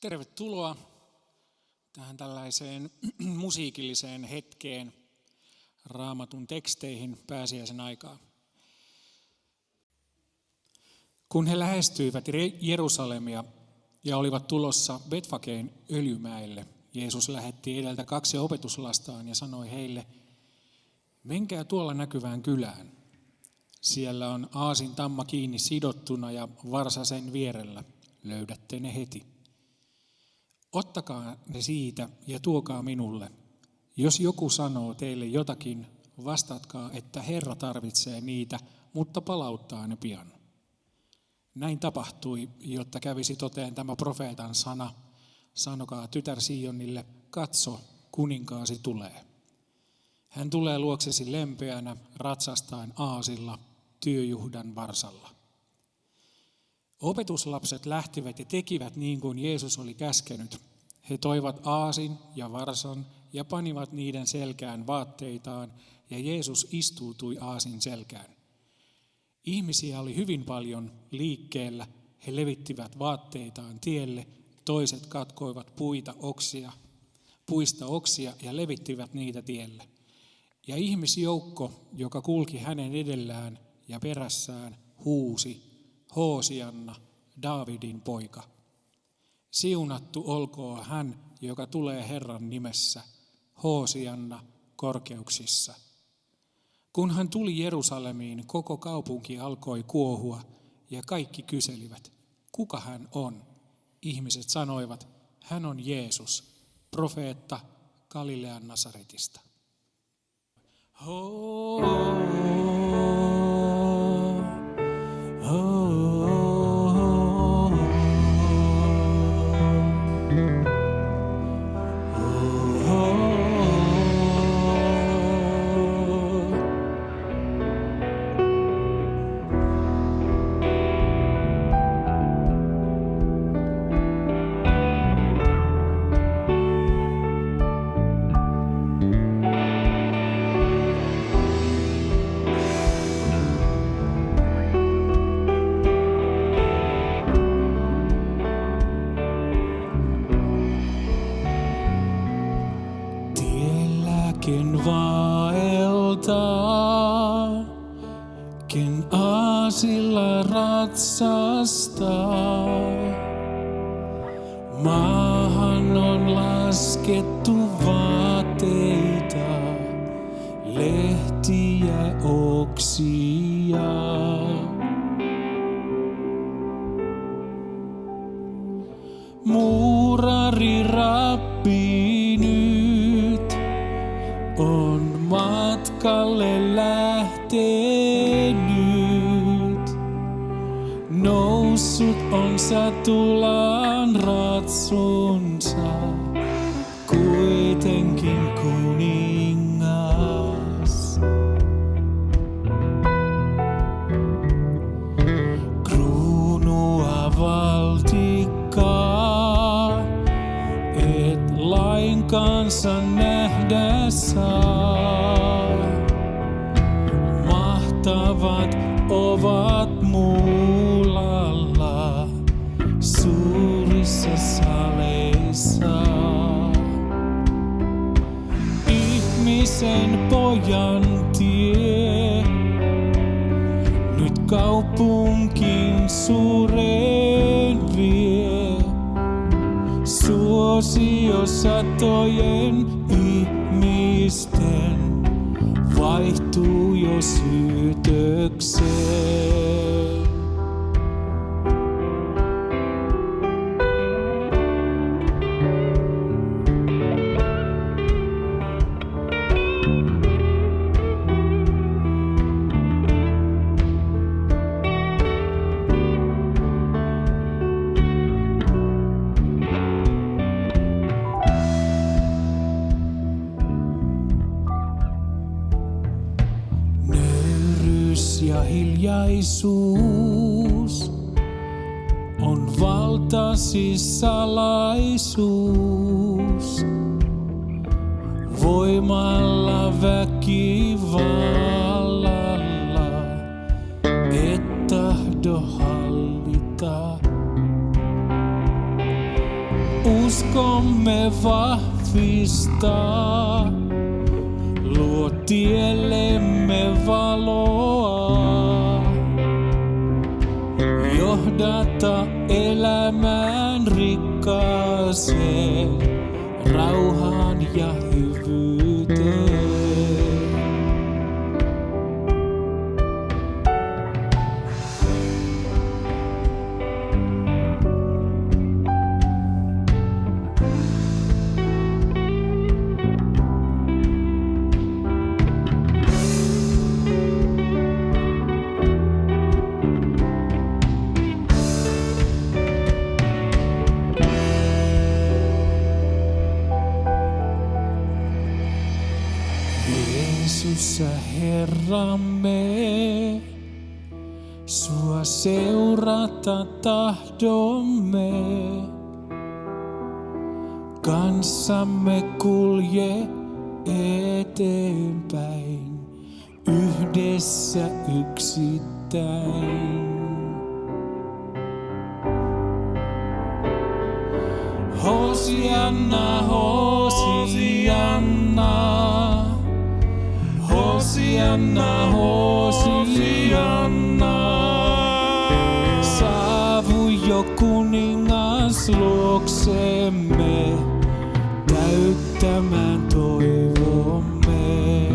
Tervetuloa tähän tällaiseen musiikilliseen hetkeen Raamatun teksteihin pääsiäisen aikaa. Kun he lähestyivät Jerusalemia ja olivat tulossa Betfageen öljymäelle, Jeesus lähetti edeltä 2 opetuslastaan ja sanoi heille, menkää tuolla näkyvään kylään. Siellä on aasintamma kiinni sidottuna ja varsa sen vierellä. Löydätte ne heti. Ottakaa ne siitä ja tuokaa minulle. Jos joku sanoo teille jotakin, vastatkaa, että Herra tarvitsee niitä, mutta palauttaa ne pian. Näin tapahtui, jotta kävisi toteen tämä profeetan sana. Sanokaa tytär Sionille, katso, kuninkaasi tulee. Hän tulee luoksesi lempeänä, ratsastaen aasilla, työjuhdan varsalla. Opetuslapset lähtivät ja tekivät niin kuin Jeesus oli käskenyt. He toivat aasin ja varsan ja panivat niiden selkään vaatteitaan, ja Jeesus istuutui aasin selkään. Ihmisiä oli hyvin paljon liikkeellä. He levittivät vaatteitaan tielle, toiset katkoivat puista oksia ja levittivät niitä tielle. Ja ihmisjoukko, joka kulki hänen edellään ja perässään, huusi, Hoosianna, Daavidin poika. Siunattu olkoon hän, joka tulee Herran nimessä, Hoosianna korkeuksissa. Kun hän tuli Jerusalemiin, koko kaupunki alkoi kuohua ja kaikki kyselivät, kuka hän on? Ihmiset sanoivat, hän on Jeesus, profeetta Galilean Nasaretista. Ken vaeltaa, ken aasilla ratsastaa. Maahan on laskettu vaatteita, lehtiä, oksia. Muurari rabbi nyt on matkalle lähtenyt. Noussut on satulaan ratsunsa, kuitenkin kuningas. Kruunua valtikkaa, et lain kanssa nähdä saa. Mahtavat ovat muulalla suurissa saleissa. Ihmisen pojan tie nyt kaupunkiin suureen vie. Suosio satojen ihmisten vaihtuu jo syytökseen. Ja hiljaisuus on valtasi salaisuus. Voimalla väkivallalla et tahdo hallita. tiemme vahvistaa, luo tiellemme valoa. Johdata elämään rikkaaseen, rauhaan ja hyvyyteen. Jeesus, Herramme, sua seurata tahdomme. Kanssamme kulje eteenpäin, yhdessä yksittäin. Hosianna, Hosianna. Hosianna, Hosianna. Saavu jo kuningas luoksemme, täyttämään toivomme.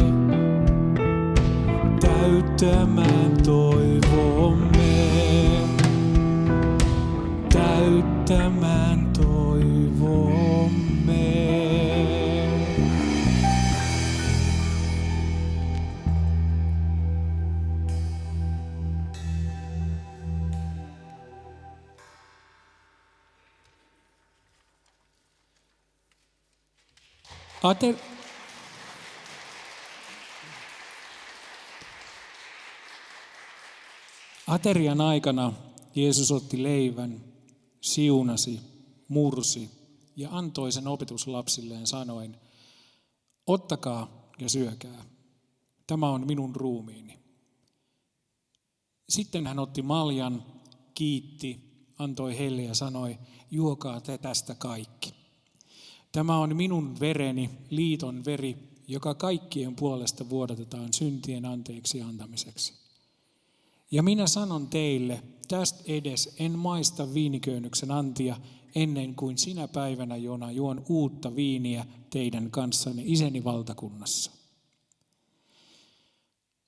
Täyttämään toivomme. Täyttämään toivomme. Aterian aikana Jeesus otti leivän, siunasi, mursi ja antoi sen opetuslapsilleen sanoen, ottakaa ja syökää, tämä on minun ruumiini. Sitten hän otti maljan, kiitti, antoi heille ja sanoi, juokaa te tästä kaikki. Tämä on minun vereni, liiton veri, joka kaikkien puolesta vuodatetaan syntien anteeksi antamiseksi. Ja minä sanon teille, tästä edes en maista viiniköynnyksen antia ennen kuin sinä päivänä, jona juon uutta viiniä teidän kanssanne isäni valtakunnassa.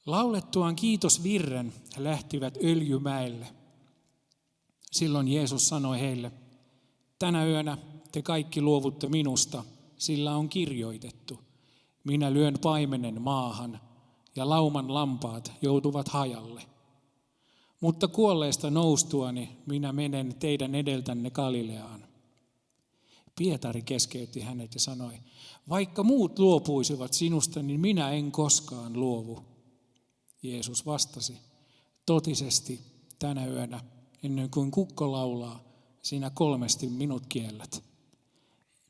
Laulettuaan kiitosvirren he lähtivät Öljymäelle. Silloin Jeesus sanoi heille, tänä yönä te kaikki luovutte minusta, sillä on kirjoitettu. Minä lyön paimenen maahan ja lauman lampaat joutuvat hajalle. Mutta kuolleista noustuani minä menen teidän edeltänne Galileaan. Pietari keskeytti hänet ja sanoi, vaikka muut luopuisivat sinusta, niin minä en koskaan luovu. Jeesus vastasi, totisesti tänä yönä, ennen kuin kukko laulaa, sinä 3 minut kiellät.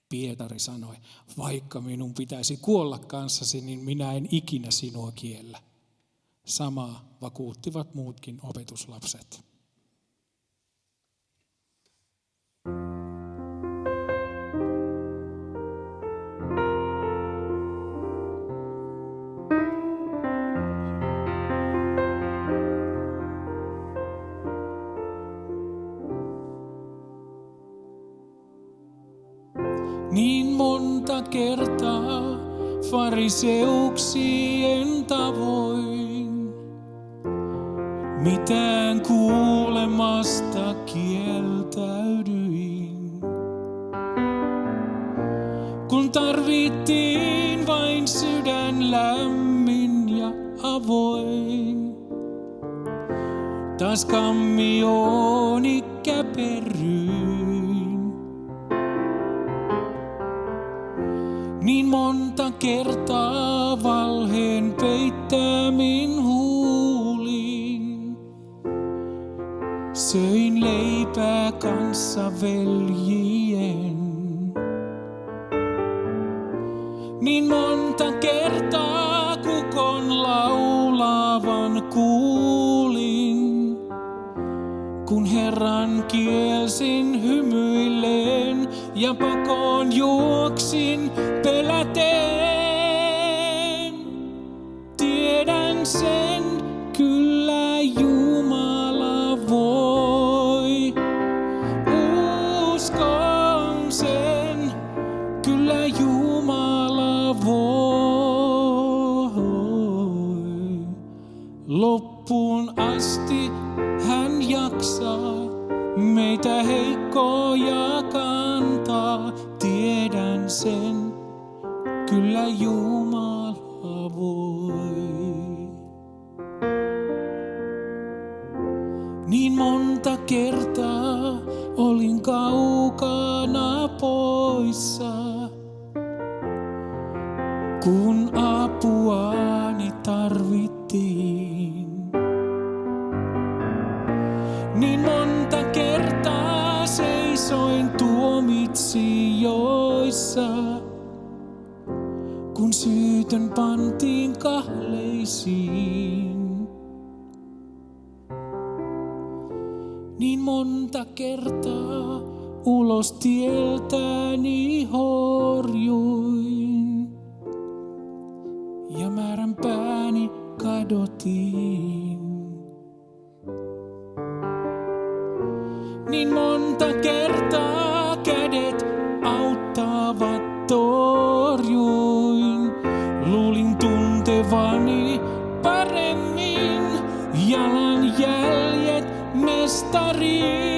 Pietari sanoi, vaikka minun pitäisi kuolla kanssasi, niin minä en ikinä sinua kiellä. Samaa vakuuttivat muutkin opetuslapset. Niin monta kertaa fariseuksien tavoin, mitään kuulemasta kieltäydyin. Kun tarvittiin vain sydän lämmin ja avoin, taas kammiooni käperryin. Niin monta kertaa valheen peittämin huulin, söin leipää kanssa veljien. Niin monta kertaa kukon laulavan kuulin, kun Herran kielsin hymyilleen ja pakoon juoksin peläten. Tiedän sen, kyllä Jumala voi. Uskon sen, kyllä Jumala voi. Loppuun asti hän jaksaa meitä heikkoja kantaa. Tiedän sen, kyllä Jumala voi. Niin monta kertaa olin kaukana poissa, kun apuani tarvittiin. Niin monta kertaa seisoin tuomitsijoissa, kun syytön pantiin kahleisiin. Niin monta kertaa ulos tieltäni horjuin ja määränpääni kadotin. Niin monta kertaa kädet auttavat torjuin. Luulin tuntevani paremmin jalanjäljet mestariin.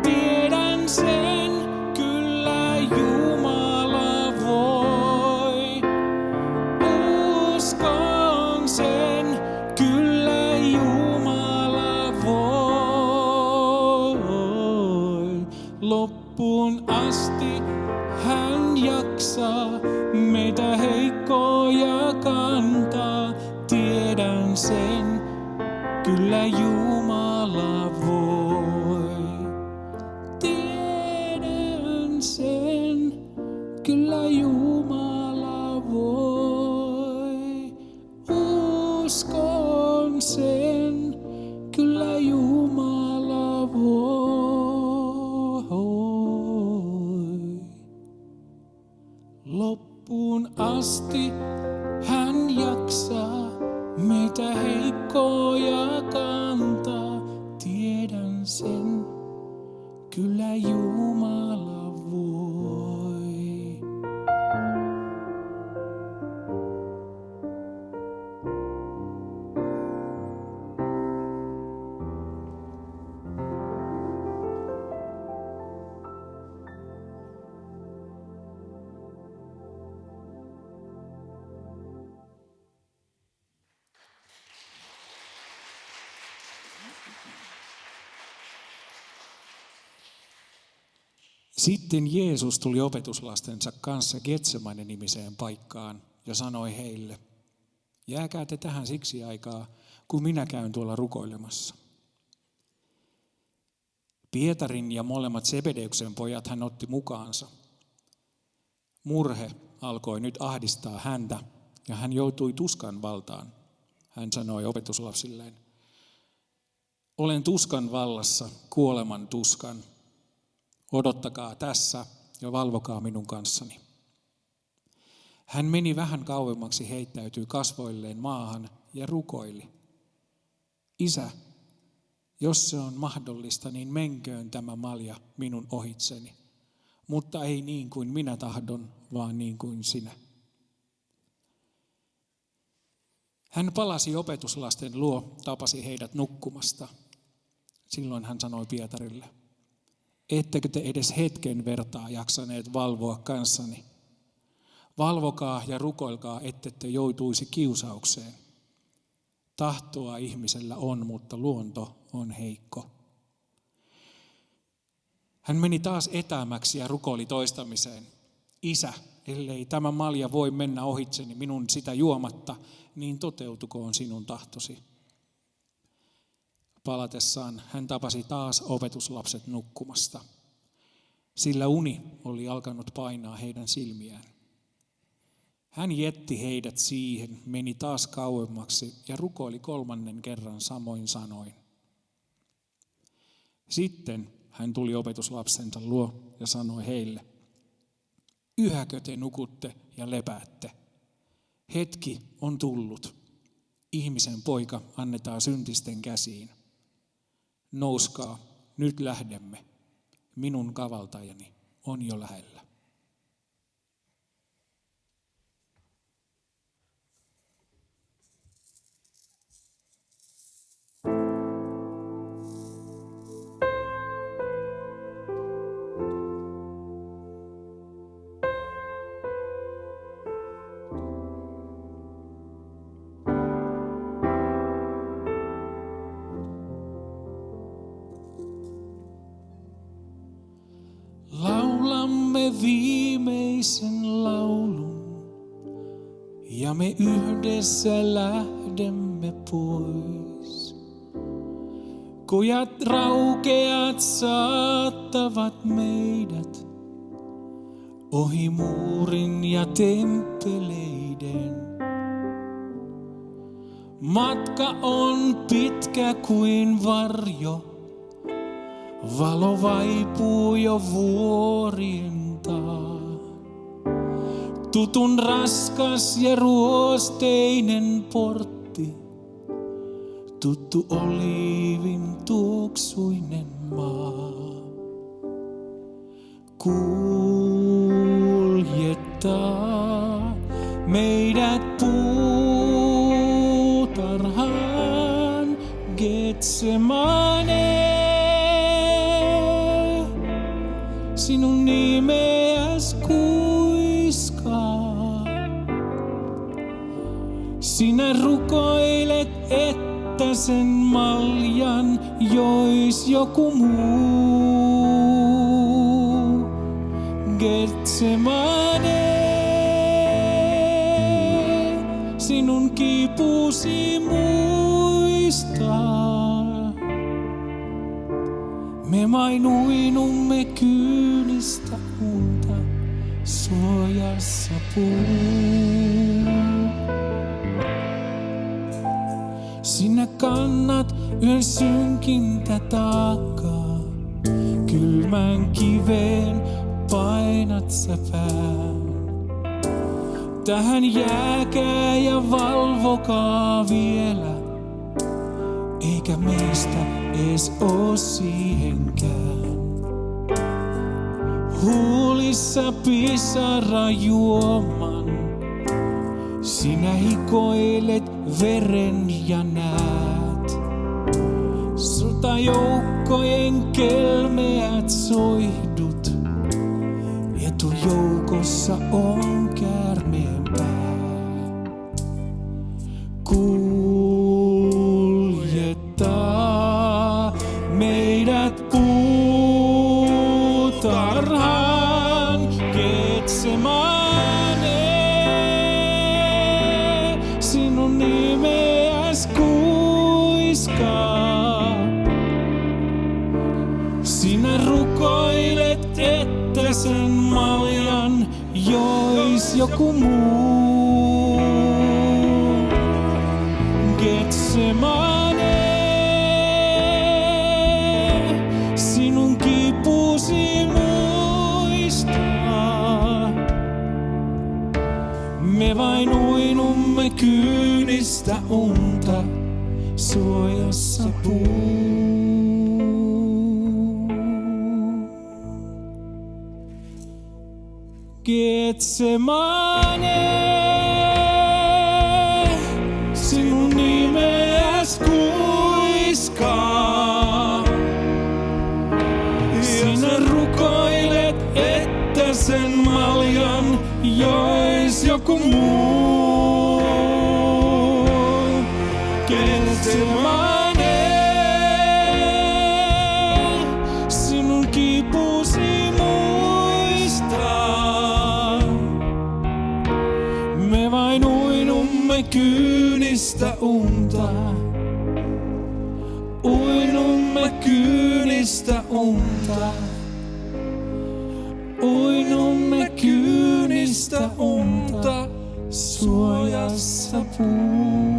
Tiedän sen, kyllä Jumala voi. Uskon sen, kyllä Jumala voi. Loppuun asti hän jaksaa meitä heikkoja kantaa. Tiedän sen, kyllä Jumala voi. Tiedän sen, kyllä Jumala voi. Uskon sen, kyllä Jumala voi. Loppuun asti hän jaksaa meitä heikkoja kantaa. Tiedän sen, kyllä Jumala voi. Sitten Jeesus tuli opetuslastensa kanssa Getsemane-nimiseen paikkaan ja sanoi heille, jääkää te tähän siksi aikaa, kun minä käyn tuolla rukoilemassa. Pietarin ja molemmat Sebedeuksen pojat hän otti mukaansa. Murhe alkoi nyt ahdistaa häntä ja hän joutui tuskan valtaan. Hän sanoi opetuslapsilleen, olen tuskan vallassa, kuoleman tuskan. Odottakaa tässä ja valvokaa minun kanssani. Hän meni vähän kauemmaksi, heittäytyi kasvoilleen maahan ja rukoili. Isä, jos se on mahdollista, niin menköön tämä malja minun ohitseni. Mutta ei niin kuin minä tahdon, vaan niin kuin sinä. Hän palasi opetuslasten luo, tapasi heidät nukkumasta. Silloin hän sanoi Pietarille, ettekö te edes hetken vertaa jaksaneet valvoa kanssani? Valvokaa ja rukoilkaa, ettette joutuisi kiusaukseen. Tahtoa ihmisellä on, mutta luonto on heikko. Hän meni taas etäämäksi ja rukoili toistamiseen. Isä, ellei tämä malja voi mennä ohitseni minun sitä juomatta, niin toteutukoon sinun tahtosi. Palatessaan hän tapasi taas opetuslapset nukkumasta, sillä uni oli alkanut painaa heidän silmiään. Hän jätti heidät siihen, meni taas kauemmaksi ja rukoili 3. kerran samoin sanoin. Sitten hän tuli opetuslapsensa luo ja sanoi heille, yhäkö te nukutte ja lepäätte? Hetki on tullut. Ihmisen poika annetaan syntisten käsiin. Nouskaa, nyt lähdemme. Minun kavaltajani on jo lähellä. Laulamme viimeisen laulun ja me yhdessä lähdemme pois. Kujat raukeat saattavat meidät ohi muurin ja temppeleiden. Matka on pitkä kuin varjo. Valo vaipuu jo vuorien taa. Tutun raskas ja ruosteinen portti. Tuttu oliivin tuoksuinen maa. Kuljettaa meidät puutarhaan Getsemane. Sinun nimeäs kuiskaa. Sinä rukoilet, että sen maljan jois joku muu. Getsemane, sinun kipusi muistaa. Me mainuinumme kyynistä unta suojassa puu. Sinä kannat yön synkintä taakkaa, kylmän kiveen painat sä pään. Tähän jääkää ja valvokaa vielä, eikä meistä ees oo siihenkään. Huulissa pisara juoman, sinä hikoilet veren ja näet. Sotajoukkojen kelmeät soihdut, etujoukossa on käärmeen pää. Kuljettaa meidät puutarhaan Getsemane. Sinun nimeäs kuiskaa. Sinä rukoilet, että sen maljan jois joku muu. Getsemane, sinun kipusi muistaa. Me vain uinumme kyynistä unta suojassa puu. Getsemane, sinun nimeäs kuiskaa. Sinä rukoilet, että sen maljan jois joku muu. Getsemane, sinun kipusi muistaa. Me vain uinumme kyynistä unta. Uinumme kyynistä unta. Uinumme kyynistä unta suojassa puun.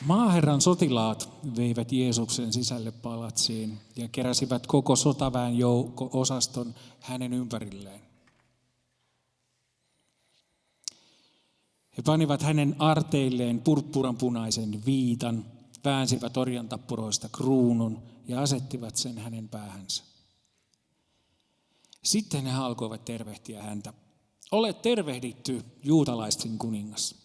Maaherran sotilaat veivät Jeesuksen sisälle palatsiin ja keräsivät koko sotaväen joukko-osaston hänen ympärilleen. He panivat hänen arteilleen purppuranpunaisen viitan, väänsivät orjantappuroista kruunun ja asettivat sen hänen päähänsä. Sitten he alkoivat tervehtiä häntä. Olet tervehditty, juutalaisten kuningas.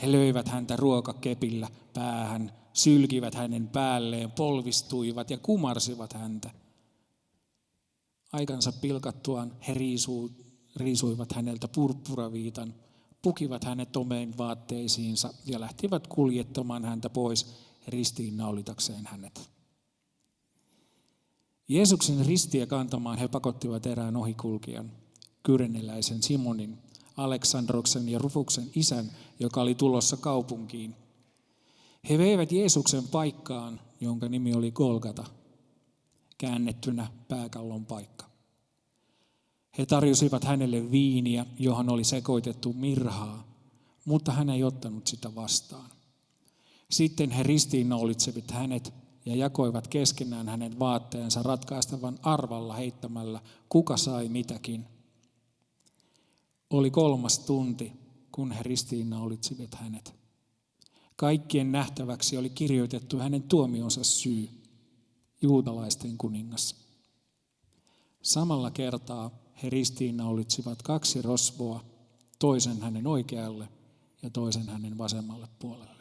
He löivät häntä ruokakepillä päähän, sylkivät hänen päälleen, polvistuivat ja kumarsivat häntä. Aikansa pilkattuaan he riisuivat häneltä purppuraviitan, pukivat hänet omeen vaatteisiinsa ja lähtivät kuljettamaan häntä pois ristiinnaulitakseen hänet. Jeesuksen ristiä kantamaan he pakottivat erään ohikulkijan, kyreneläisen Simonin, Aleksandroksen ja Rufuksen isän, joka oli tulossa kaupunkiin. He veivät Jeesuksen paikkaan, jonka nimi oli Golgata, käännettynä pääkallon paikka. He tarjosivat hänelle viiniä, johon oli sekoitettu mirhaa, mutta hän ei ottanut sitä vastaan. Sitten he ristiinnaulitsevat hänet ja jakoivat keskenään hänen vaatteensa ratkaistavan arvalla heittämällä, kuka sai mitäkin. Oli 3. tunti, kun he ristiinnaulitsivat hänet. Kaikkien nähtäväksi oli kirjoitettu hänen tuomionsa syy, juutalaisten kuningas. Samalla kertaa he ristiinnaulitsivat 2 rosvoa, toisen hänen oikealle ja toisen hänen vasemmalle puolelleen.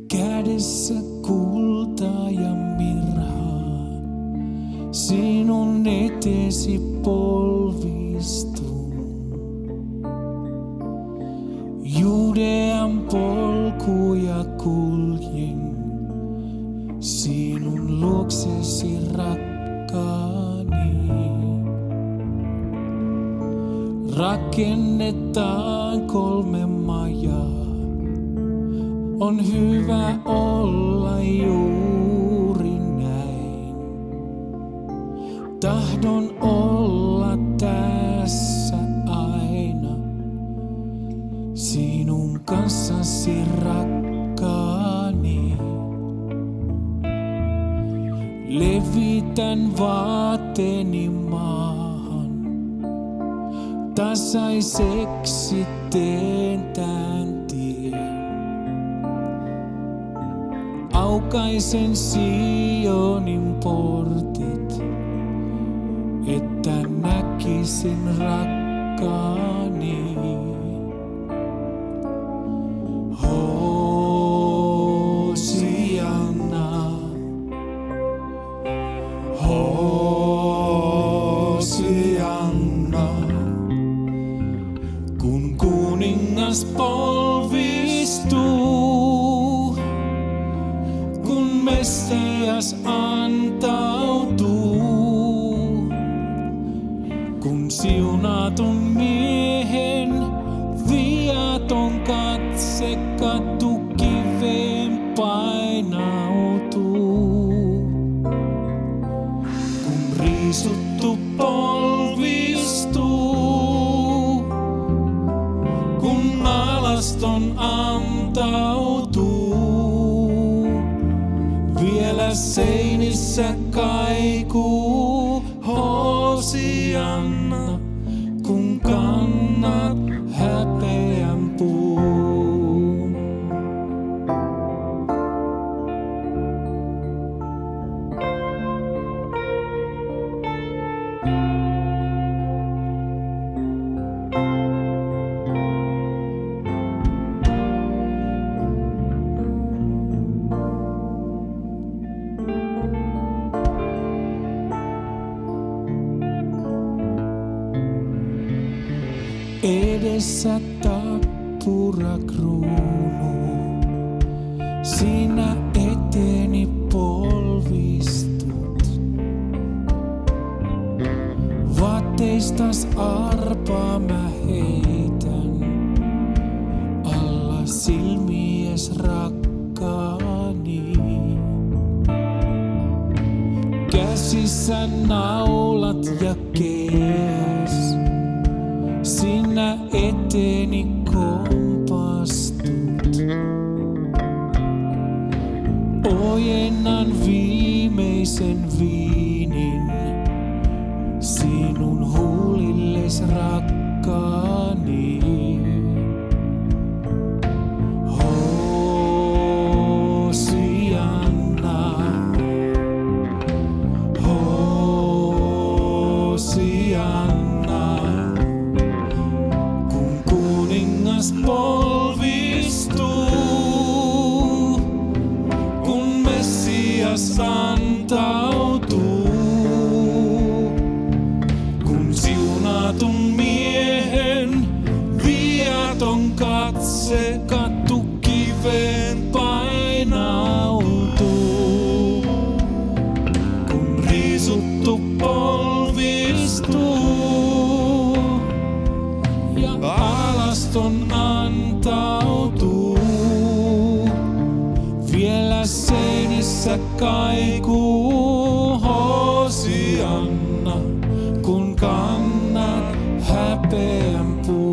Kädessä kultaa ja mirhaa, sinun eteesi polvistuu. Judean polkuja kuljen, sinun luoksesi rakkaani. Rakennetaan 3 majaa. On hyvä olla juuri näin. Tahdon olla tässä aina, sinun kanssasi rakkaani. Levitän vaatteeni maahan, tasaiseksi teen tän tien. Aukaisen Sionin portit, että näkisin rakkaani. Hosianna, Hosianna, kun kuningas polvistuu, kun Messias antautuu, kun siunatun miehen viaton katse katukiveen painautuu, kun riisuttu polvistuu, kun alaston antautuu, vielä seinissä kaikuu Hosianna, kun kannat häpeän puun. Edessä tappurakruunu, sinä eteeni polvistut. Vaatteistas arpaa mä heitän, alla silmies rakkaani. Käsissä naulat ja kehäs, sinä eteeni kompastut. Ojennan viimeisen viinin sinun huulilles rakkaani. Hosianna, Hosianna, polvistuu, kun Messias antautuu, kun siunatun miehen viaton katse kattukiveen painautuu, kun riisuttu polvistuu ja alaston antautuu. Vielä seinissä kaikuu Hosianna, kun kannat häpeän puun.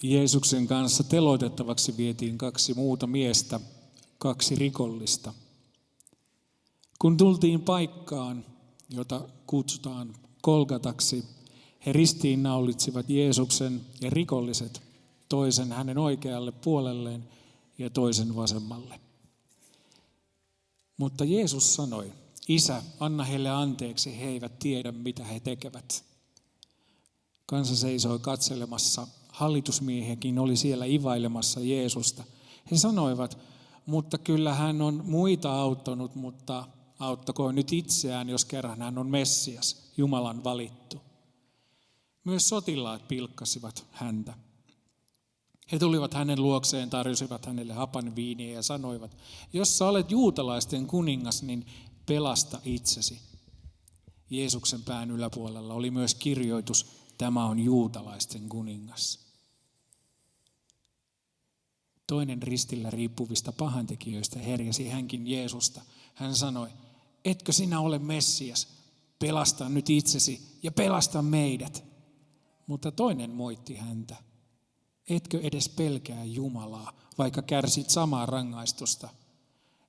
Jeesuksen kanssa teloitettavaksi vietiin 2 muuta miestä, 2 rikollista. Kun tultiin paikkaan, jota kutsutaan Golgataksi, he ristiinnaulitsivat Jeesuksen ja rikolliset, toisen hänen oikealle puolelleen ja toisen vasemmalle. Mutta Jeesus sanoi, Isä, anna heille anteeksi, he eivät tiedä mitä he tekevät. Kansa seisoi katselemassa. Hallitusmiehiäkin oli siellä ivailemassa Jeesusta. He sanoivat, mutta kyllä hän on muita auttanut, mutta auttakoon nyt itseään, jos kerran hän on Messias, Jumalan valittu. Myös sotilaat pilkkasivat häntä. He tulivat hänen luokseen, tarjosivat hänelle hapan viiniä ja sanoivat, jos sä olet juutalaisten kuningas, niin pelasta itsesi. Jeesuksen pään yläpuolella oli myös kirjoitus, tämä on juutalaisten kuningas. Toinen ristillä riippuvista pahantekijöistä herjasi hänkin Jeesusta. Hän sanoi, etkö sinä ole Messias, pelasta nyt itsesi ja pelasta meidät. Mutta toinen moitti häntä, Etkö edes pelkää Jumalaa, vaikka kärsit samaa rangaistusta?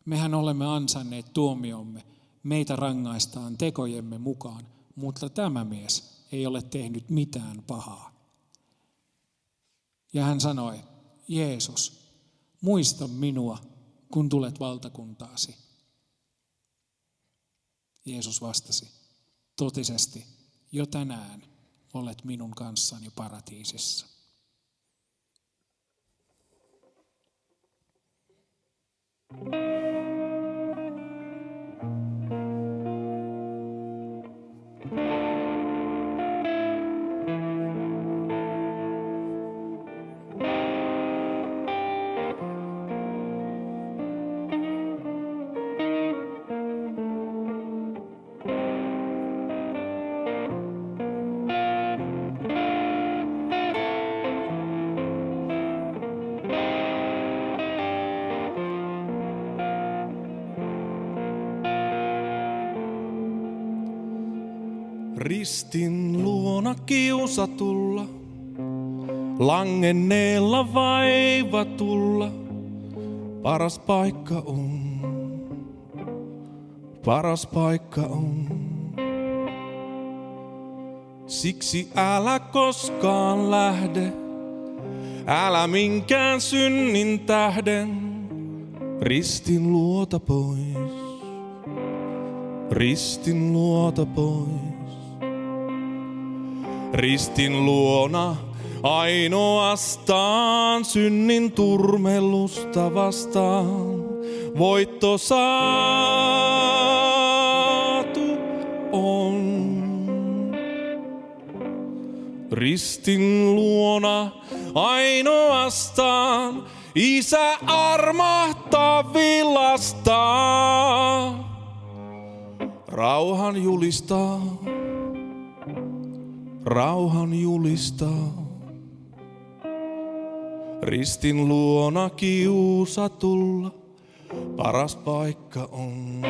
Mehän olemme ansainneet tuomiomme, meitä rangaistaan tekojemme mukaan, mutta tämä mies ei ole tehnyt mitään pahaa. Ja hän sanoi, Jeesus, muista minua, kun tulet valtakuntaasi. Jeesus vastasi, totisesti, jo tänään olet minun kanssani paratiisissa. Ristin luona kiusatulla, langenneella vaivatulla, paras paikka on, paras paikka on. Siksi älä koskaan lähde, älä minkään synnin tähden, ristin luota pois, ristin luota pois. Ristin luona ainoastaan synnin turmelusta vastaan voitto saatu on. Ristin luona ainoastaan Isä armahtaa vilastaa, rauhan julistaa. Rauhan julistaa. Ristin luona kiusatulla paras paikka on.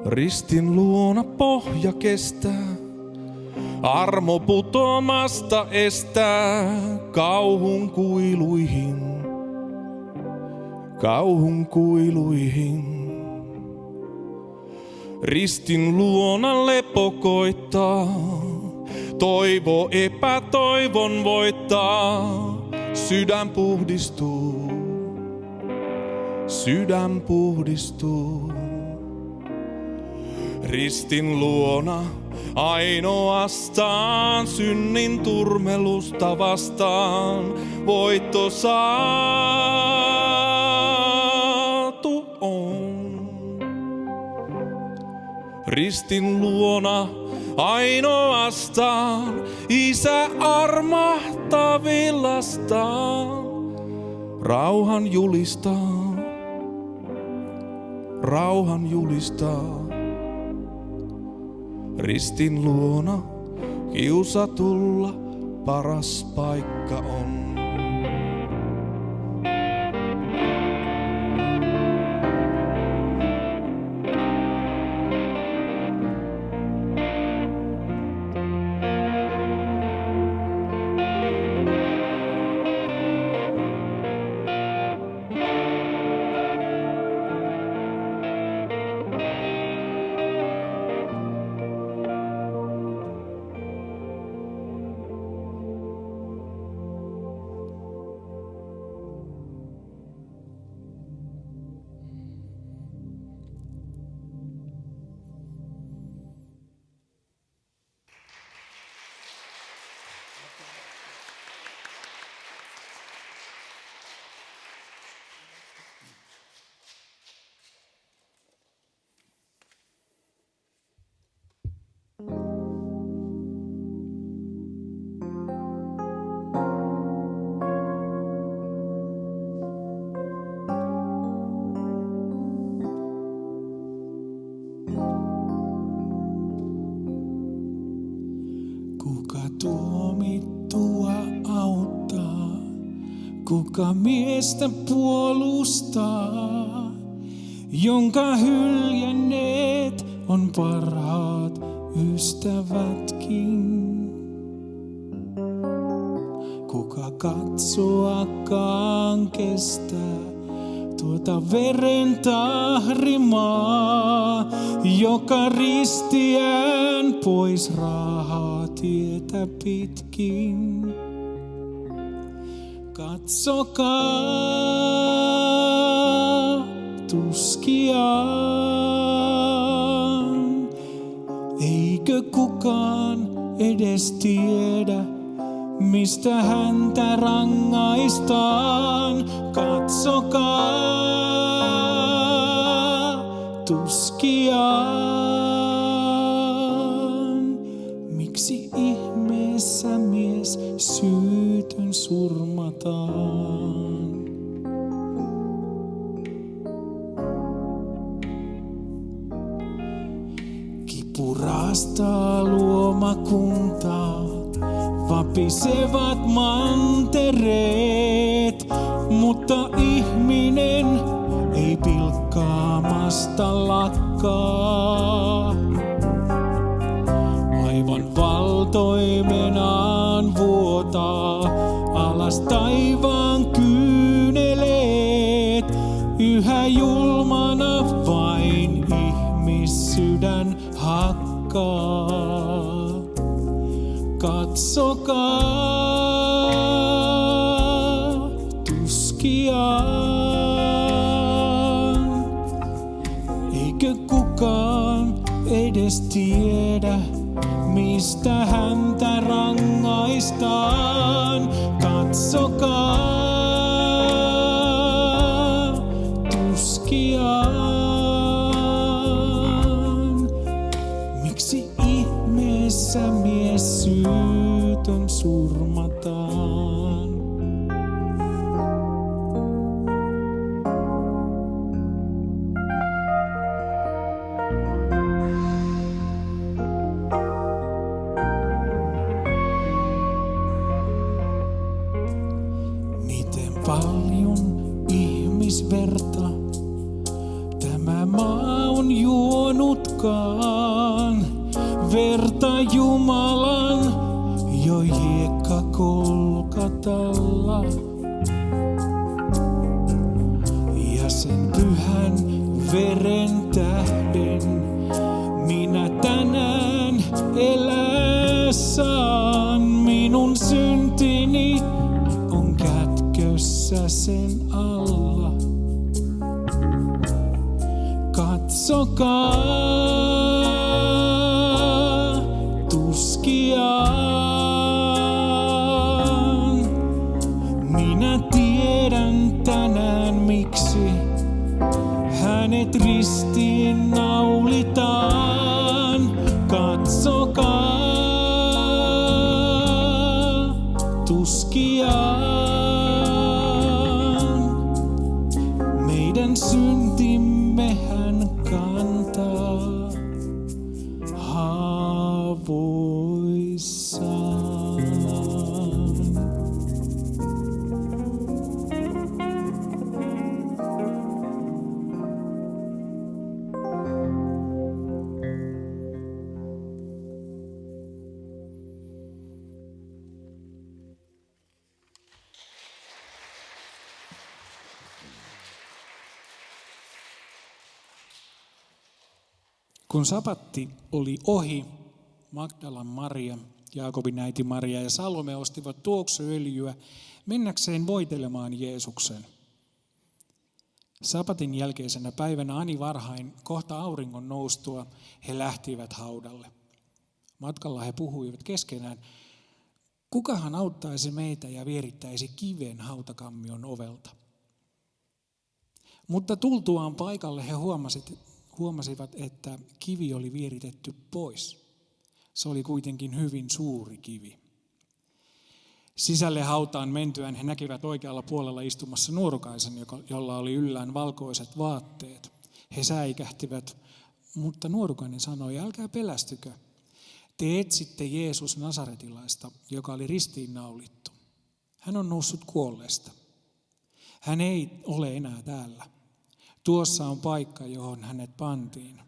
Ristin luona pohja kestää, armo putoamasta estää kauhun kuiluihin, kauhun kuiluihin. Ristin luona lepo koittaa, toivo epätoivon voittaa, sydän puhdistuu, sydän puhdistuu. Ristin luona ainoastaan synnin turmelusta vastaan voitto saatu on. Ristin luona ainoastaan Isä armahtaa vilastaan, rauhan julistaa, rauhan julistaa. Ristin luona kiusatulla paras paikka on. Kuka miestä puolustaa, jonka hyljänneet on parhaat ystävätkin? Kuka katsoakaan kestää tuota veren tahrimaa, joka ristiään pois raahaa tietä pitkin? Katsokaa tuskiaan, eikö kukaan edes tiedä, mistä häntä rangaistaan? Katsokaa tuskiaan, miksi ihmeessä mies syytön surmataan? Kipu raastaa luomakuntaa, vapisevat mantereet, mutta ihminen ei pilkkaamasta lakkaa. Aivan valtoimenaan vuotaa alas taivaan kyyneleet, yhä julmana vain ihmissydän hakkaa. Katsokaa tuskiaan, eikö kukaan edes tiedä, mistä häntä rangaistaan? Katsokaa tuskiaan, miksi ihmeessä mies syytön surmataan? Miten paljon ihmisverta tämä maa on juonutkaan, verta Jumalan jo hiekkakolkatalla. Ja sen pyhän veren tähden minä tänään elää saan. Minun syntini on kätkössä sen alla. Katsokaa tuskiaan. Minä tiedän tänään miksi hänet ristiin naulitaan. Katsokaa tuskiaan. Meidän syntimme hän kantaa haavoissaan. Kun sapatti oli ohi, Magdalan Maria, Jaakobin äiti Maria ja Salome ostivat tuoksuöljyä mennäkseen voitelemaan Jeesuksen. Sapatin jälkeisenä päivänä ani varhain, kohta auringon noustua, he lähtivät haudalle. Matkalla he puhuivat keskenään, kukahan auttaisi meitä ja vierittäisi kiven hautakammion ovelta. Mutta tultuaan paikalle he huomasivat, että kivi oli vieritetty pois. Se oli kuitenkin hyvin suuri kivi. Sisälle hautaan mentyään he näkivät oikealla puolella istumassa nuorukaisen, jolla oli yllään valkoiset vaatteet. He säikähtivät, mutta nuorukainen sanoi, älkää pelästykö. Te etsitte Jeesus Nasaretilaista, joka oli ristiinnaulittu. Hän on noussut kuolleesta. Hän ei ole enää täällä. Tuossa on paikka, johon hänet pantiin.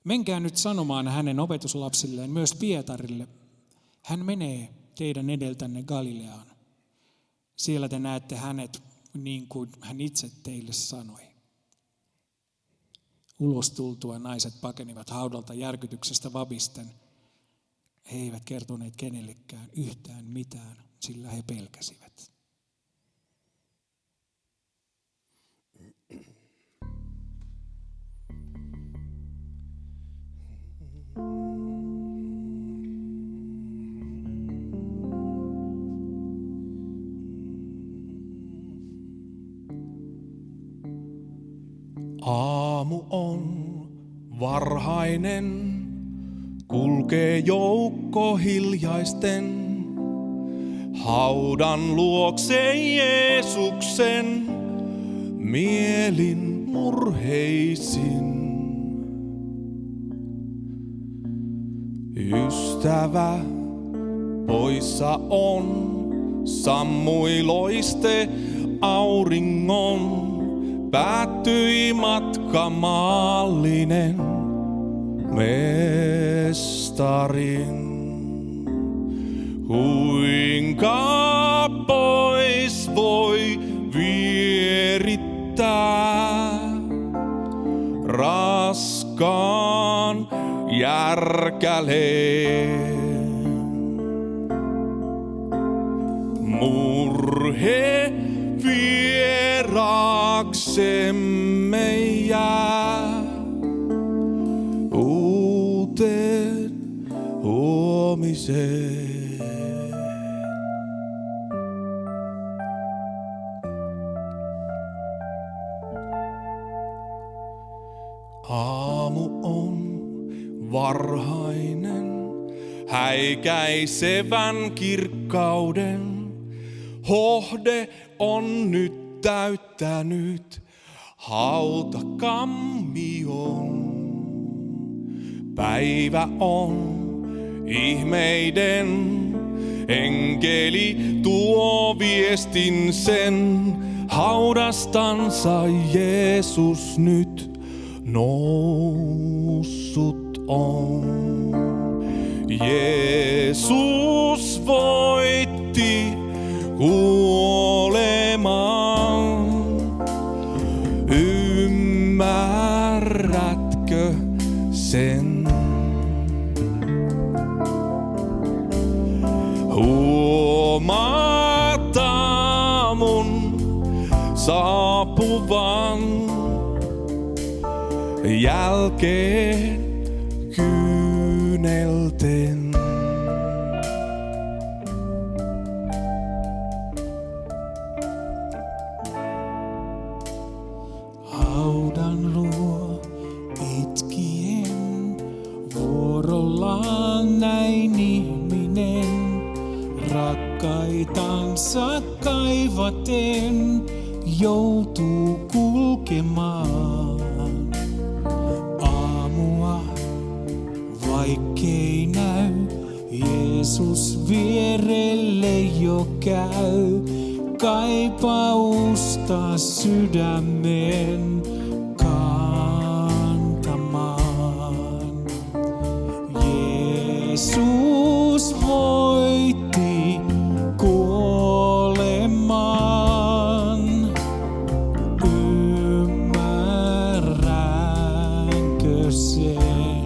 Menkää nyt sanomaan hänen opetuslapsilleen, myös Pietarille. Hän menee teidän edeltänne Galileaan. Siellä te näette hänet niin kuin hän itse teille sanoi. Ulos tultua naiset pakenivat haudalta järkytyksestä vavisten. He eivät kertoneet kenellekään yhtään mitään, sillä he pelkäsivät. Aamu on varhainen, kulkee joukko hiljaisten, haudan luokse Jeesuksen, mielin murheisin. Ystävä poissa on, sammui loiste auringon. Päättyi matka maallinen mestarin. Kuinka pois voi vierittää raskaan järkäleen? Murhe vieraaksemme jää uuteen huomiseen. Aamu on varhainen, häikäisevän kirkkauden. Hohde on nyt täyttänyt hautakammion. Päivä on ihmeiden, enkeli tuo viestin sen. Haudastansa Jeesus nyt noussut on. Jeesus voitti kuoleman. Ymmärrätkö sen? Huomaat aamun saapuvan, jälkeen kyynelten. Haudan luo itkien, vuorollaan näin ihminen, rakkaitansa kaivaten joutuu kulkemaan. Aamua vaikkei näy, Jeesus vierelle jo käy. Kaipausta sydämen kantamaan. Jeesus voitti kuoleman. Ymmärränkö sen?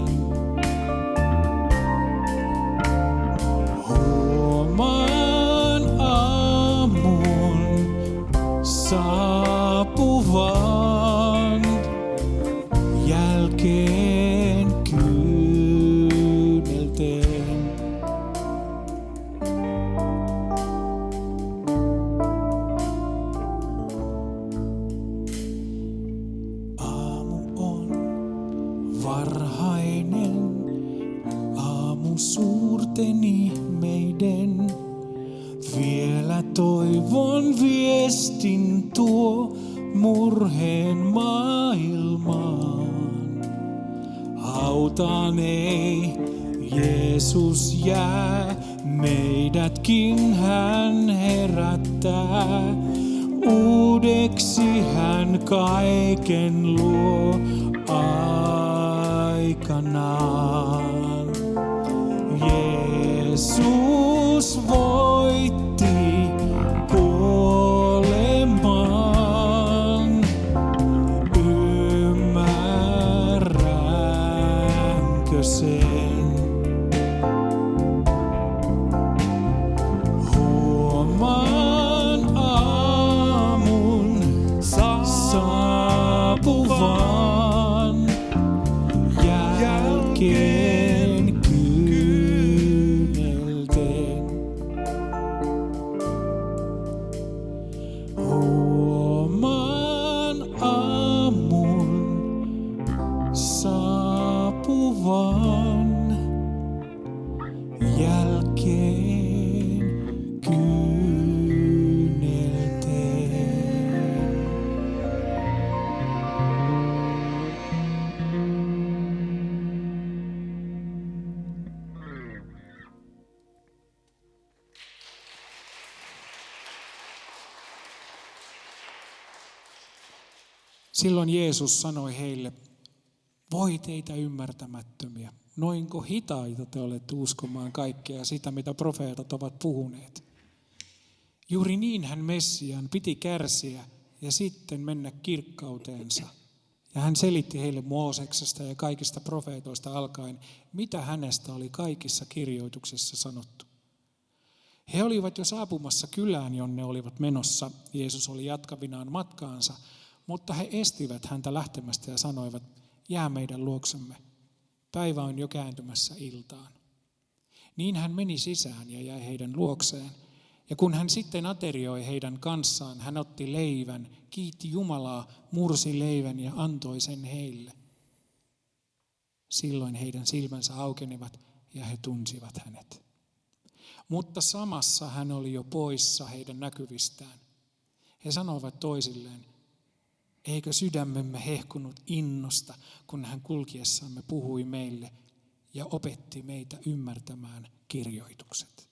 Huomaan aamun saapuvan, jälkeen kyynelten. Aamu on varhainen, aamu suurten ihmeiden. Vielä toivon viestin tuo murheen maailmaan. Hautaan ei Jeesus jää, meidätkin hän herättää. uudeksi hän kaiken luo aikanaan. Jeesus voitti kuoleman. Ymmärränkö sen? Huomaan aamun saapuvan jälkeen kyynelten. Huomaan aamun saapuvan jälkeen kyynelten. Silloin Jeesus sanoi heille, voi teitä ymmärtämättömiä, noinko hitaita te olette uskomaan kaikkea sitä, mitä profeetat ovat puhuneet. Juuri niin hän Messiaan piti kärsiä ja sitten mennä kirkkauteensa. Ja hän selitti heille Mooseksesta ja kaikista profeetoista alkaen, mitä hänestä oli kaikissa kirjoituksissa sanottu. He olivat jo saapumassa kylään, jonne olivat menossa. Jeesus oli jatkavinaan matkaansa, mutta he estivät häntä lähtemästä ja sanoivat, jää meidän luoksemme. Päivä on jo kääntymässä iltaan. Niin hän meni sisään ja jäi heidän luokseen. Ja kun hän sitten aterioi heidän kanssaan, hän otti leivän, kiitti Jumalaa, mursi leivän ja antoi sen heille. Silloin heidän silmänsä aukenivat ja he tunsivat hänet. Mutta samassa hän oli jo poissa heidän näkyvistään. He sanoivat toisilleen, eikö sydämemme hehkunut innosta, kun hän kulkiessamme puhui meille ja opetti meitä ymmärtämään kirjoitukset.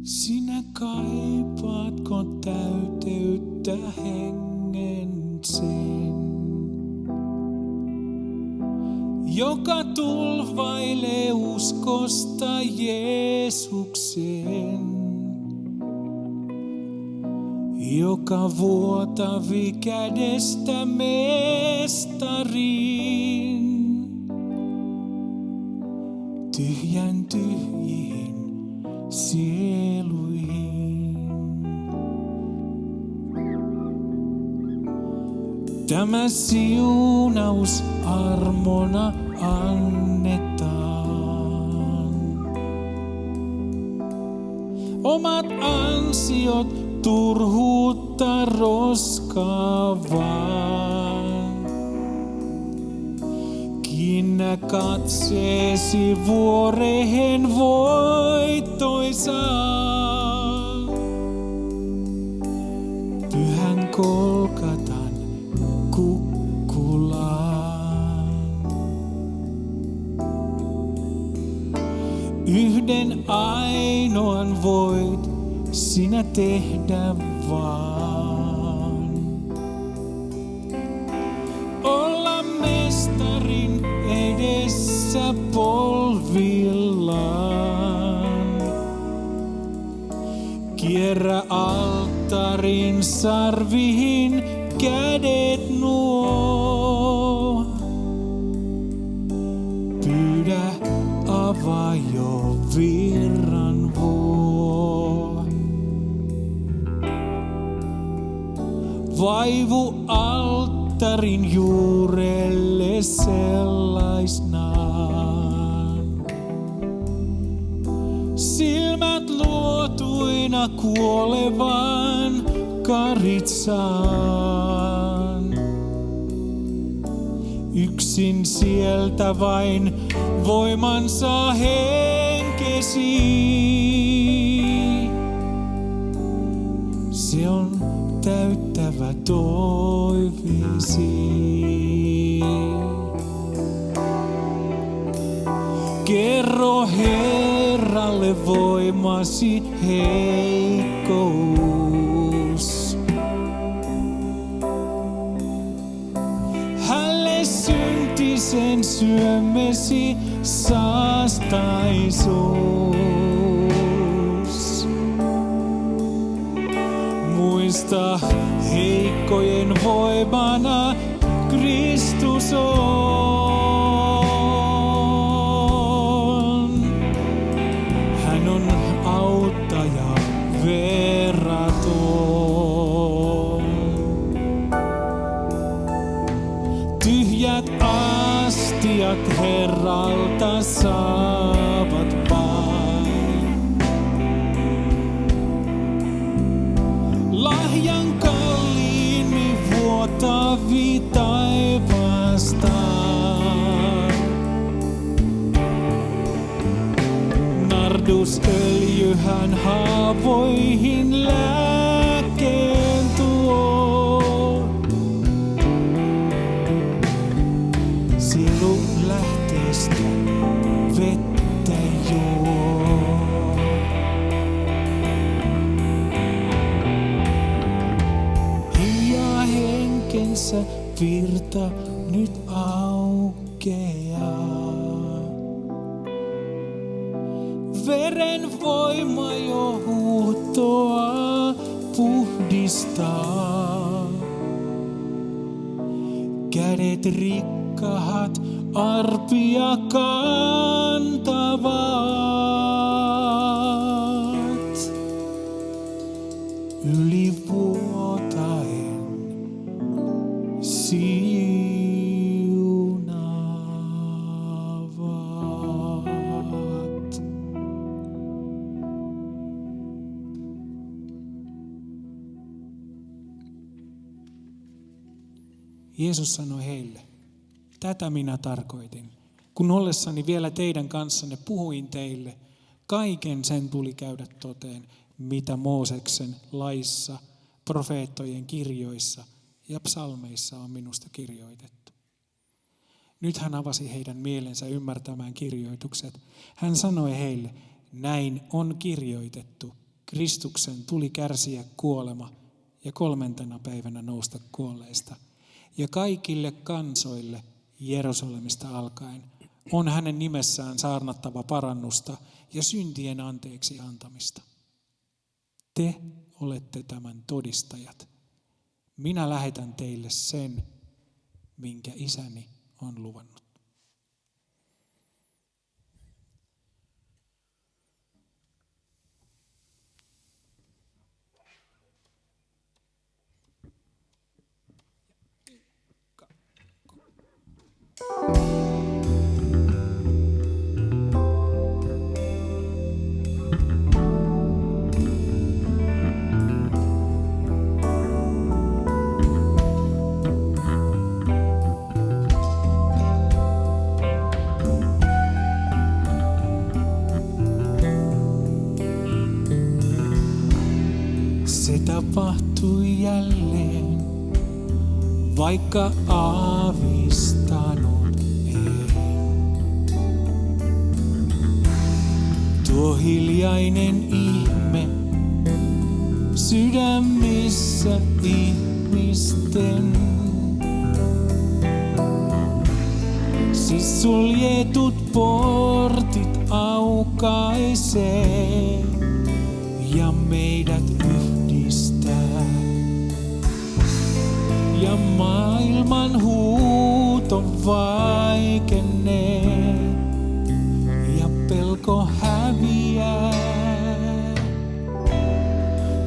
Sinä kaipaatko täyteyttä hengen sen, joka tulvailee uskosta Jeesuksen, joka vuotavi kädestä mestariin, tyhjän tyhjiin sieluihin. Tämä siunaus armona annetaan. Omat ansiot turhuutta roskaavan. Kiinnä katseesi vuorehen voittoisaan. Pyhän Kolkatan kukkulaan. Yhden ainoan voit sinä tehdä vaan. Olla mestarin edessä polvillaan. Kierrä alttarin sarviin kädet nuo. Pyydä avaa jo virran vuo. Vaivu alttarin juurelle sellaisnaan. Silmät luotuina kuolevan karitsaan. yksin sieltä vain voimansa henkesi. Se on täyttävä toiveesi. Kerro Herralle voimasi heikkous. Hälle syntisen syömesi saastaisuus. Muista heikkojen voimana Kristus on. Hän on auttaja verraton. Tyhjät astiat Herralta saavat vain lahjan kalliimmin vuotavi taivaasta. Nardusöljy hän haavoihin lääkkeen tuo. Sielun lähteestä vettä juo. Hiljaa henkensä virta nyt aukeaa. Veren voima jo huutoa puhdistaa. Kädet rikkaat arpia kantavat. Yli vuotaen siunaavat. Jeesus sanoi heille, tätä minä tarkoitin. Kun ollessani vielä teidän kanssanne puhuin teille, kaiken sen tuli käydä toteen, mitä Mooseksen laissa, profeettojen kirjoissa ja psalmeissa on minusta kirjoitettu. Nyt hän avasi heidän mielensä ymmärtämään kirjoitukset. Hän sanoi heille, näin on kirjoitettu. Kristuksen tuli kärsiä kuolema ja 3. päivänä nousta kuolleista. Ja kaikille kansoille Jerusalemista alkaen on hänen nimessään saarnattava parannusta ja syntien anteeksi antamista. Te olette tämän todistajat. Minä lähetän teille sen, minkä isäni on luvannut. Se tapahtui jälleen, vaikka aavistanut en. Tuo hiljainen ihme sydämissä ihmisten. Siis suljetut portit aukaisee ja meidät yhdistää. Ja maailman huuto vaikenee ja pelko häviää,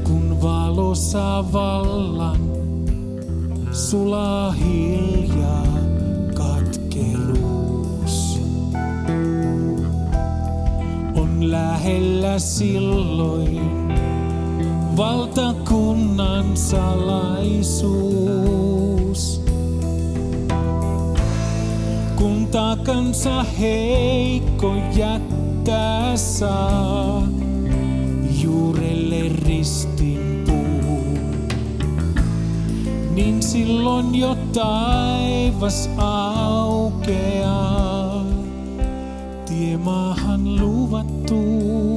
kun valo saa vallan, sulaa hiljaa katkeruus. On lähellä silloin valtakunnan salaisuus. kun takansa heikko jättää saa, juurelle ristin puu. Niin silloin jo taivas aukeaa, tie maahan luvattuun.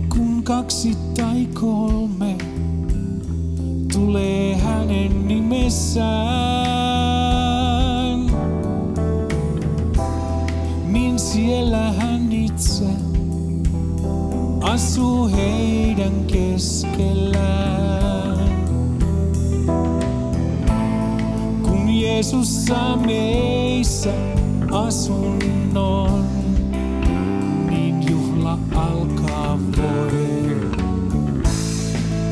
Kun 2 tai 3 tulee hänen nimessään, niin siellä hän itse asuu heidän keskellään. Kun Jeesus saa meissä asunnon, niin juhla alkaa voi.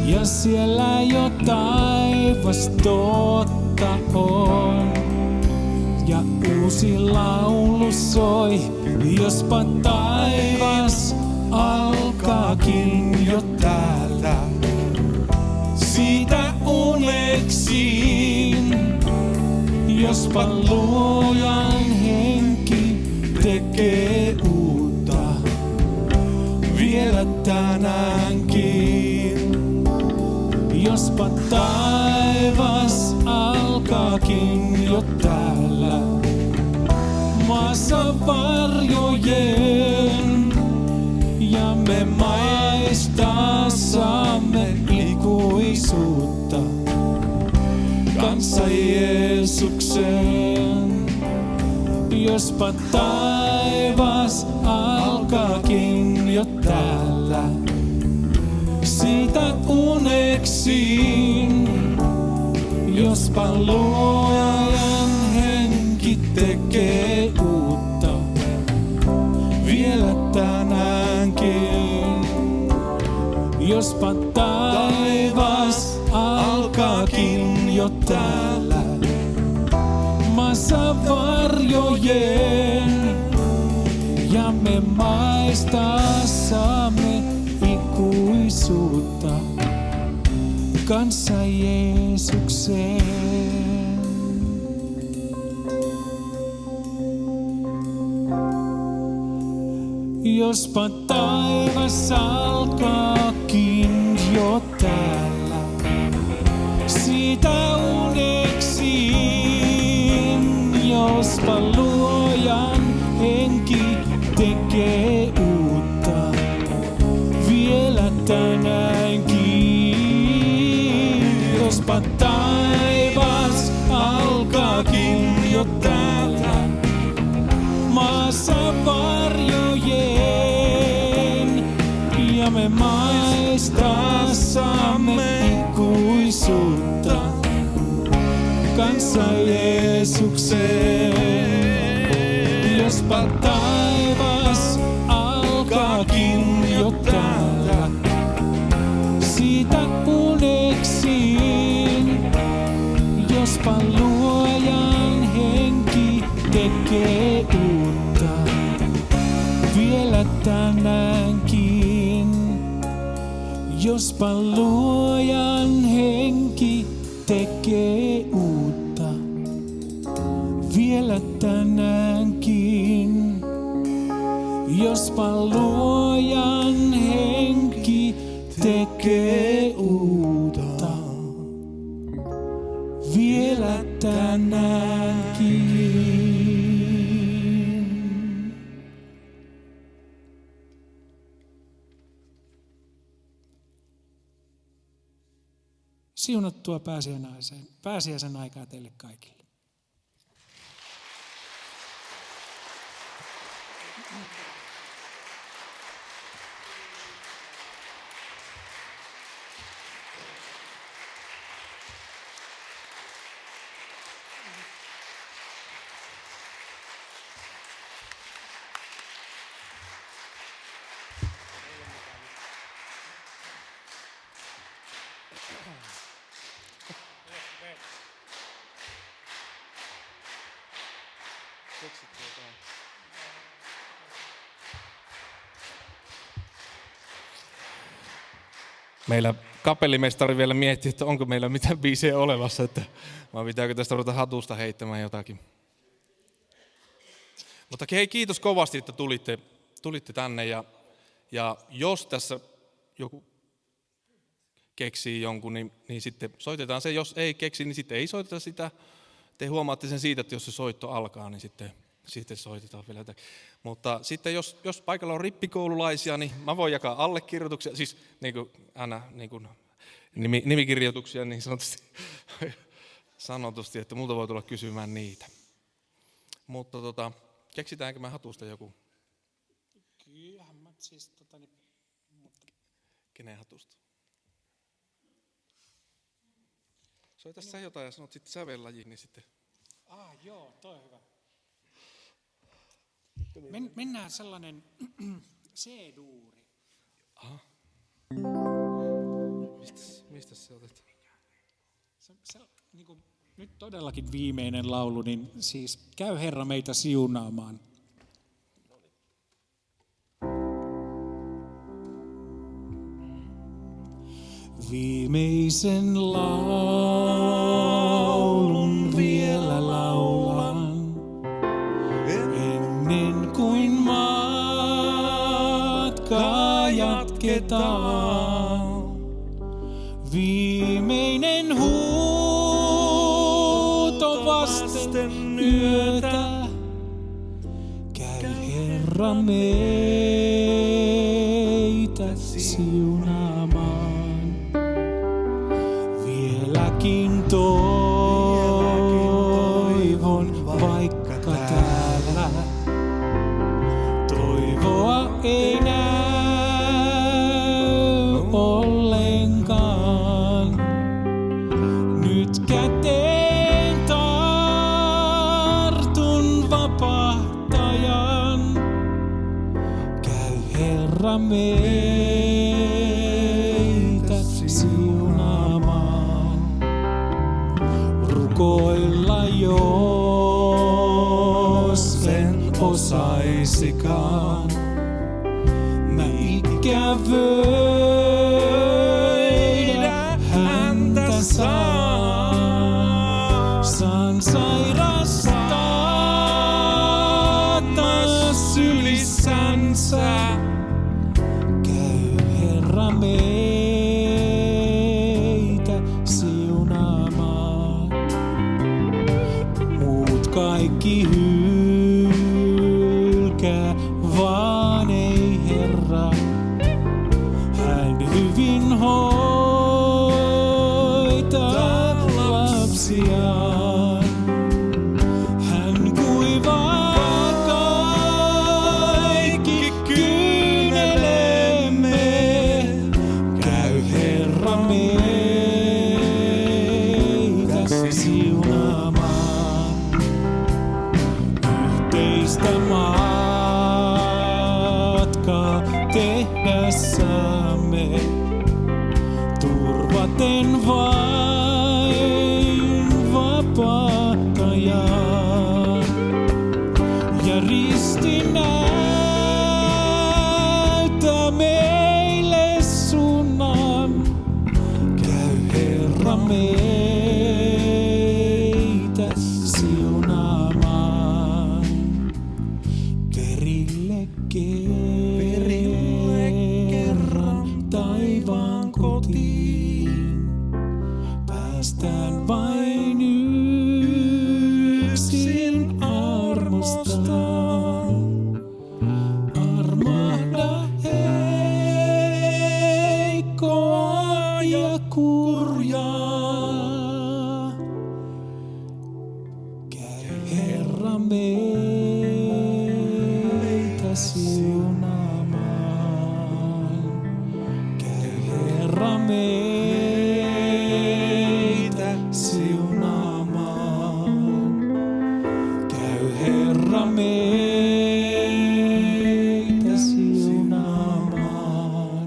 Ja siellä jo taivas totta on, ja uusi laulu soi, jospa taivas alkaakin jo täällä. Siitä uneksiin, jospa luojan henki tekee uutta vielä tänäänkin. Jospa taivas alkaakin jo täällä, maassa varjojen, ja me maistaa saamme ikuisuutta kanssa Jeesukseen. Jospa taivas alkaakin jo täällä, siitä uneksiin, jospa luojan henki tekee uutta vielä tänäänkin. Jospa taivas alkaakin jo täällä, maassa varjojen, ja me maistaa saamme ikuisuutta kanssa Jeesukseen. Jospa taivas alkaakin jo täällä, siitä uneksiin, jospa luojan henki tekee uutta vielä tänäänkin. Jospa taivas alkaakin jo täällä, maassa varjojen, ja me maistaa saamme ikuisuutta kanssa Jeesukseen. Jospa taivas alkaakin jo täällä, siitä uneksiin, jospa luojan henki tekee uutta vielä tänäänkin. Jospa luojan henki tekee uutta vielä tänäänkin. Jospa luojan henki tekee uutta vielä tänäänkin. Siunattua pääsiäisen aikaa teille kaikille. meillä kapellimestari vielä mietti, että onko meillä mitään biisejä olevassa, että vai pitääkö tästä ruveta hatusta heittämään jotakin. Mutta hei, kiitos kovasti, että tulitte tänne ja jos tässä joku keksii jonkun, niin sitten soitetaan se. Jos ei keksi, niin sitten ei soiteta sitä. Te huomaatte sen siitä, että jos se soitto alkaa, niin sitten soitetaan vielä jotakin. Mutta sitten jos paikalla on rippikoululaisia, niin mä voin jakaa allekirjoituksia, siis niin kuin aina niin kuin nimikirjoituksia niin sanotusti, että multa voi tulla kysymään niitä. Mutta keksitäänkö mä hatusta joku? Kyllähän mä siis Kenen hatusta? Soita sä jotain ja sanot sitten sävellajiin, niin sitten. Joo, toi on hyvä. Mennään sellainen C-duuri. Mistä se otet? Niin kuin, nyt todellakin viimeinen laulu, niin siis käy Herra meitä siunaamaan. Viimeisen laulun vielä laulan, ennen kuin matkaa jatketaan. Viimeinen huuto vasten yötä, käy Herra meitä siunaamaan. Vieläkin toivon, vaikka täällä toivoa ei näy ollenkaan. Nyt käteen tartun vapahtajan, käy Herra meitä siunaamaan. Rukoilla jos en osaisikaan, mä ikävöidä häntä saan sairastaa taas sylissänsä. Käy Herra meitä siunaamaan. Muut kaikki hylkää, vaan ei Herra. Hän hyvin hoitaa lapsiaan. Hän kuivaa kaikki kyynelemme. Käy Herra meitä siunaamaan. Yhteistä matkaa tehdessämme, turvaten vain vapahtajan. Ja risti näyttää meille suunnan. Käy Herra meitä siunaamaan. Perille kerran taivaan kotiin. Päästään vain yksin armostaan. Armahda heikkoa ja kurjaa. Käy Herra meitä siunaamaan. Käy Herra meitä siunaamaan. Käy Herra meitä siunaamaan.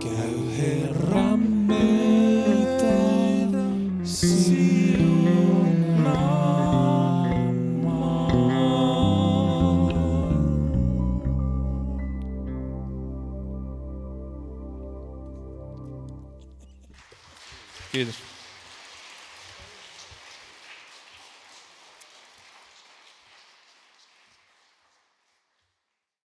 Käy Herra meitä siunaamaan. Kiitos.